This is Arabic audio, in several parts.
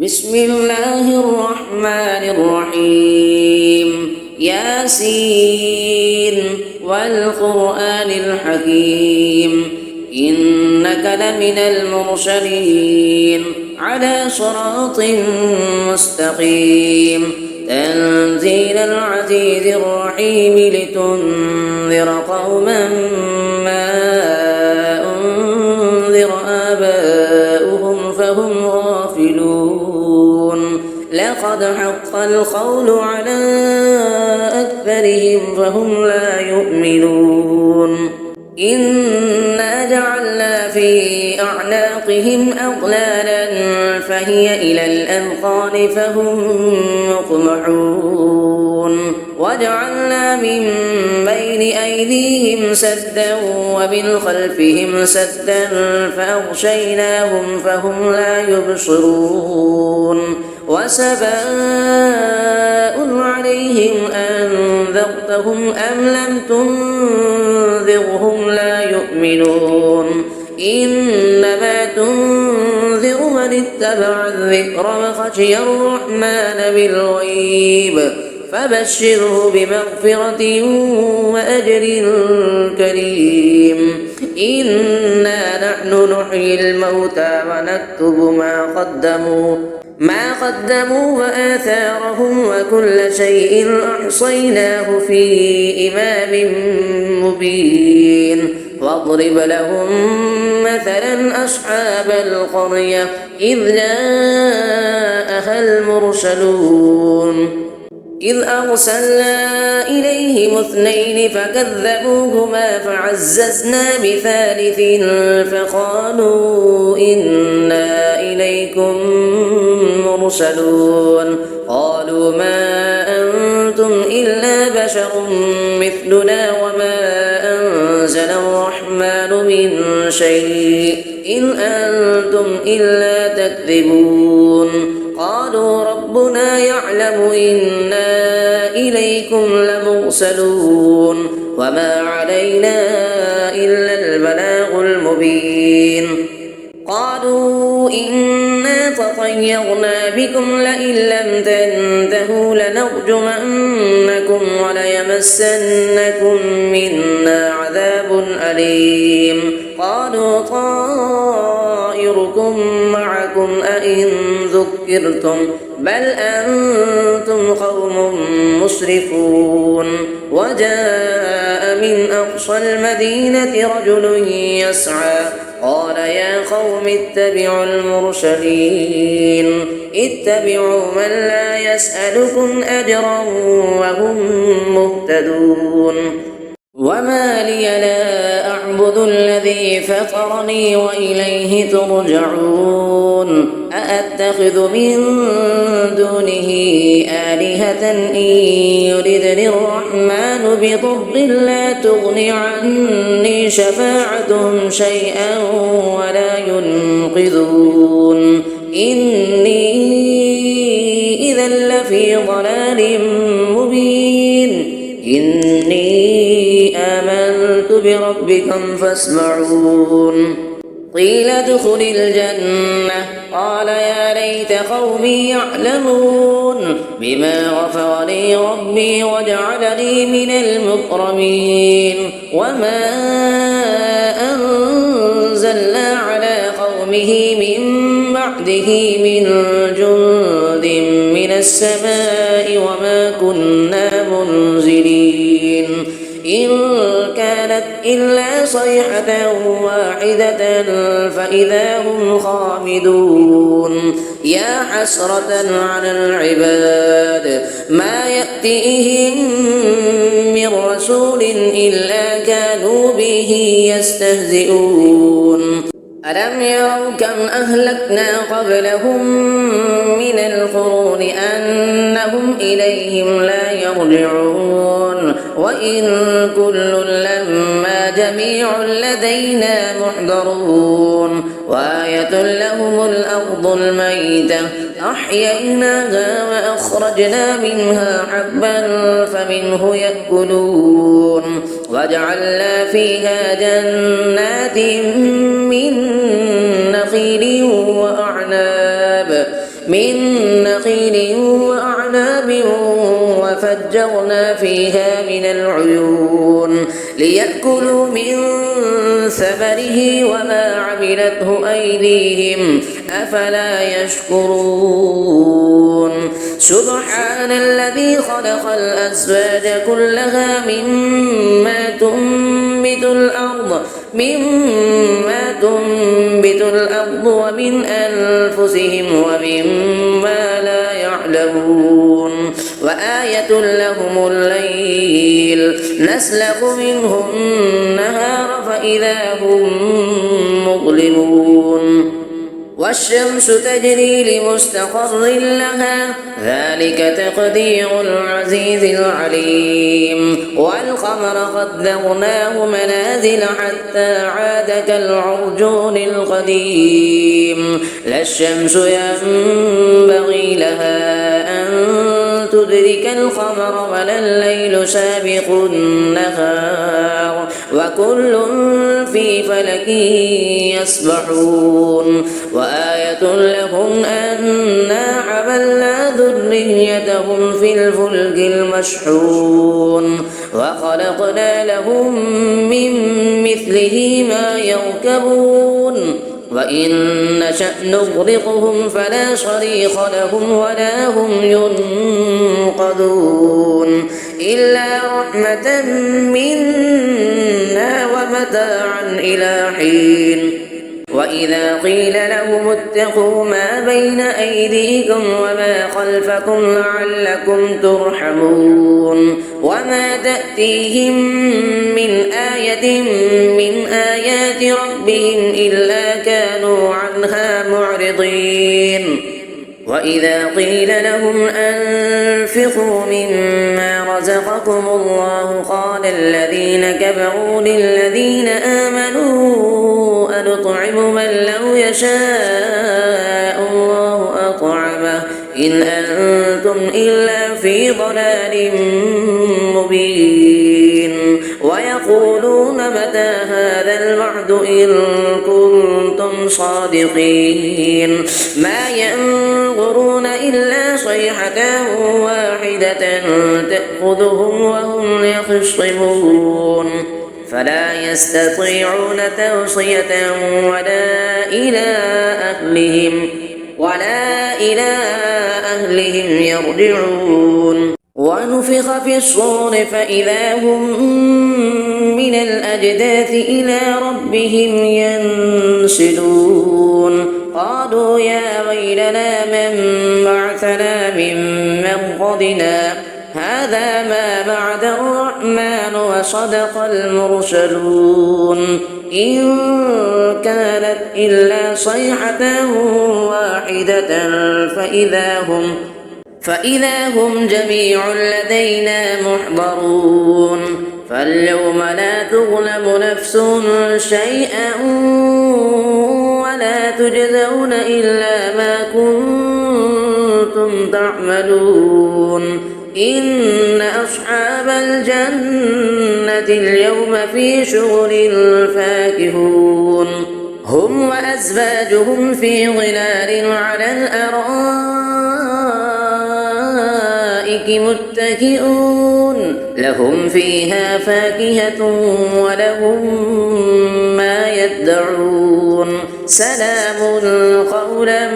بسم الله الرحمن الرحيم ياسين والقرآن الحكيم إنك لمن المرسلين على صراط مستقيم تنزيل العزيز الرحيم لتنذر قوما ما أنذر آباؤهم فهم غافلون لقد حق القول على أكثرهم فهم لا يؤمنون إنا جعلنا في أعناقهم أغلالا فهي إلى الأذقان فهم مقمحون وجعلنا من بين أيديهم سدا ومن خلفهم سدا فأغشيناهم فهم لا يبصرون وسواء عليهم أنذرتهم أم لم تنذرهم لا يؤمنون إنما تنذر من اتبع الذكر وخشي الرحمن بالغيب فبشره بمغفرة وأجر كريم إنا نحن نحيي الموتى ونكتب ما قدموا وآثارهم وكل شيء أحصيناه في إمام مبين واضرب لهم مثلا أصحاب القرية إذ جاءها المرسلون إذ أرسلنا إليهم اثنين فكذبوهما فعززنا بثالث فقالوا إنا إليكم مرسلون قالوا ما أنتم إلا بشر مثلنا وما أنزل الرحمن من شيء إن أنتم إلا تكذبون قالوا ربنا يعلم إنا إليكم لمرسلون وما علينا إلا البلاغ المبين قالوا إنا تطيرنا بكم لئن لم تنتهوا لنرجمنكم وليمسنكم منا عذاب أليم قالوا طائركم معكم أئن ذكرتم بل أنتم قوم مسرفون وجاء من أقصى المدينة رجل يسعى قال يا قوم اتبعوا المرسلين اتبعوا من لا يسألكم أجرا وهم مهتدون وما لي لا أعبد الذي فطرني وإليه ترجعون أأتخذ من دونه آلهة إن يردني الرحمن بضر لا تغن عني شفاعتهم شيئا ولا ينقذون إني إذا لفي ضلال مبين إني آمنت بربكم فاسمعون قيل ادخل الجنة قال يا ليت قومي يعلمون بما غفر لي ربي وجعلني من المكرمين وما أنزلنا على قومه من بعده من جند من السماء وما كنا منزلين إن كانت إلا صيحة واحدة فإذا هم خامدون يا حسرة على العباد ما يأتيهم من رسول إلا كانوا به يستهزئون ألم يروا كم أهلكنا قبلهم من القرون أنهم إليهم لا يرجعون وإن كل لما جميع لدينا محضرون وآية لهم الأرض الميتة أحييناها وأخرجنا منها حبا فمنه يأكلون وجعلنا فيها جنات من نخيل وأعناب من نخيل وأعناب وفجرنا فيها من العيون ليأكلوا من ثمره وما عملته أيديهم أفلا يشكرون سبحان الذي خلق الأزواج كلها مما تنبت الأرض ومن أنفسهم ومما لا يعلمون وآية لهم الليل نسلخ منه النهار فإذا هم مظلمون والشمس تجري لمستقر لها ذلك تقدير العزيز العليم والقمر قدرناه منازل حتى عاد كالعرجون القديم لا الشمس ينبغي لها أن تدرك القمر ولا الليل سابق النهار وكل في فلك يسبحون وآية لهم أنا حملنا ذريتهم في الفلك المشحون وخلقنا لهم من مثله ما يركبون وإن نشأ نغرقهم فلا صريخ لهم ولا هم ينقذون إلا رحمة منا ومتاعا إلى حين وإذا قيل لهم اتقوا ما بين أيديكم وما خلفكم لعلكم ترحمون وما تأتيهم من آية من آيات ربهم إلا كانوا عنها معرضين وإذا قيل لهم أنفقوا مما رزقكم الله قال الذين كفروا للذين آمنوا أنطعم من لو يشاء الله أطعمه إن أنتم إلا في ضلال مبين ويقولون متى هذا الوعد إن كنتم صادقين ما ينظرون إلا صيحة واحدة تأخذهم وهم يخصمون فلا يستطيعون توصية ولا إلى أهلهم يرجعون ونفخ في الصور فإذا هم من الأجداث إلى ربهم ينسلون قالوا يا ويلنا من بعثنا من مرقدنا هذا ما بعد الرحمن وصدق المرسلون إن كانت إلا صيحة واحدة فإذا هم جميع لدينا محضرون فاليوم لا تظلم نفس شيئا ولا تجزون إلا ما كنتم تعملون إن أصحاب الجنة اليوم في شغل فاكهون هم وأزواجهم في ظلال على الأرائك متكئون لهم فيها فاكهة ولهم ما يدعون سلام قولا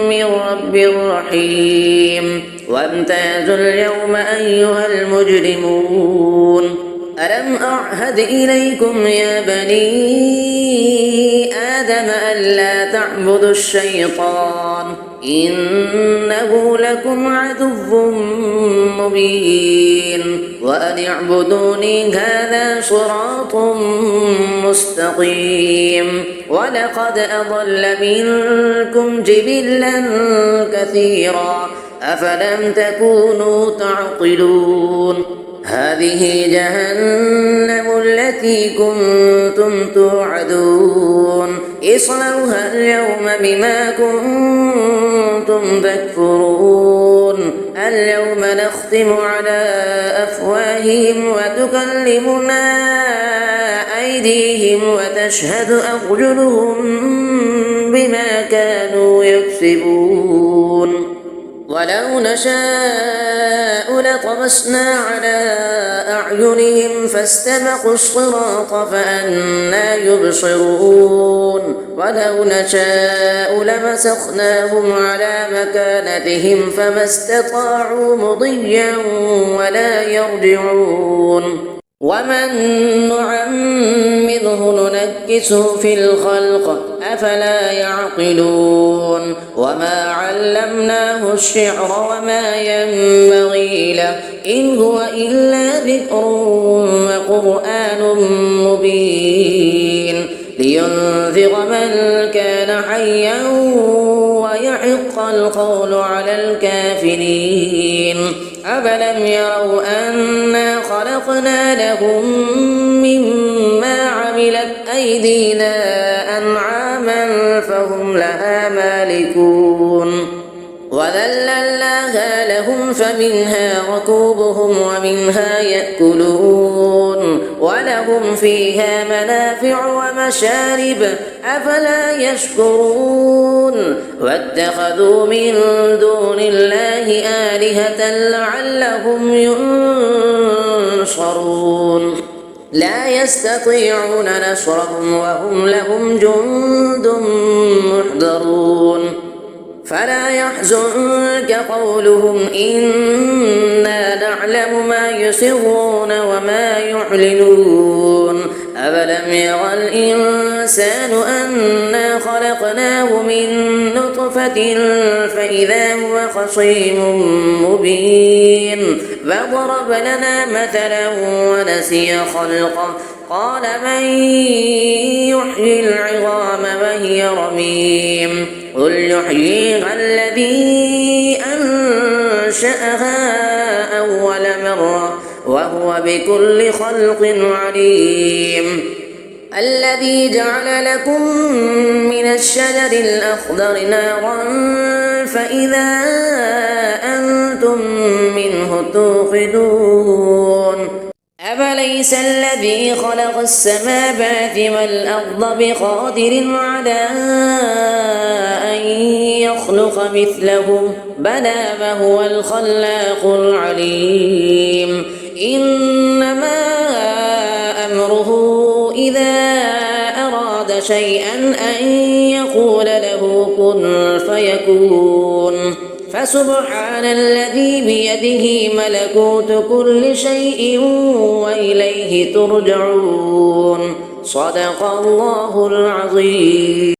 من رب رحيم وامتازوا اليوم أيها المجرمون ألم أعهد إليكم يا بني آدم ألا تعبدوا الشيطان إنه لكم عدو مبين وأن اعبدوني هذا صراط مستقيم ولقد أضل منكم جبلا كثيرا أفلم تكونوا تعقلون هذه جهنم التي كنتم توعدون اصلوها اليوم بما كنتم تكفرون اليوم نختم على أفواههم وتكلمنا أيديهم وتشهد أرجلهم بما كانوا يكسبون ولو نشاء لطمسنا على أعينهم فاستبقوا الصراط فأنى يبصرون ولو نشاء لمسخناهم على مكانتهم فما استطاعوا مضيا ولا يرجعون ومن نعمره ننكسه في الخلق أفلا يعقلون وما علمناه الشعر وما ينبغي له إن هو إلا ذكر وقرآن مبين لينذر من كان حيا ويحق القول على الكافرين أفلم يروا أنا خلقنا لهم مما عملت أيدينا أنعاما فهم لها مالكون وذللناها لهم فمنها ركوبهم ومنها يأكلون ولهم فيها منافع ومشارب أفلا يشكرون واتخذوا من دون الله آلهة لعلهم ينصرون لا يستطيعون نصرهم وهم لهم جند محضرون فلا يحزنك قولهم إنا نعلم ما يسرون وما يعلنون أفلم ير الإنسان أنا خلقناه من نطفة فإذا هو خصيم مبين فضرب لنا مثلا ونسي خلقه قال من يحيي العظام وهي رميم قل يحييها الذي أنشأها أول مرة وهو بكل خلق عليم الذي جعل لكم من الشجر الأخضر نارا فإذا أنتم منه توقدون أفليس الذي خلق السماوات والأرض بقادر على أن يخلق مثلهم بلى وهو الخلاق العليم إنما أمره إذا أراد شيئا أن يقول له كن فيكون فسبحان الذي بيده ملكوت كل شيء وإليه ترجعون صدق الله العظيم.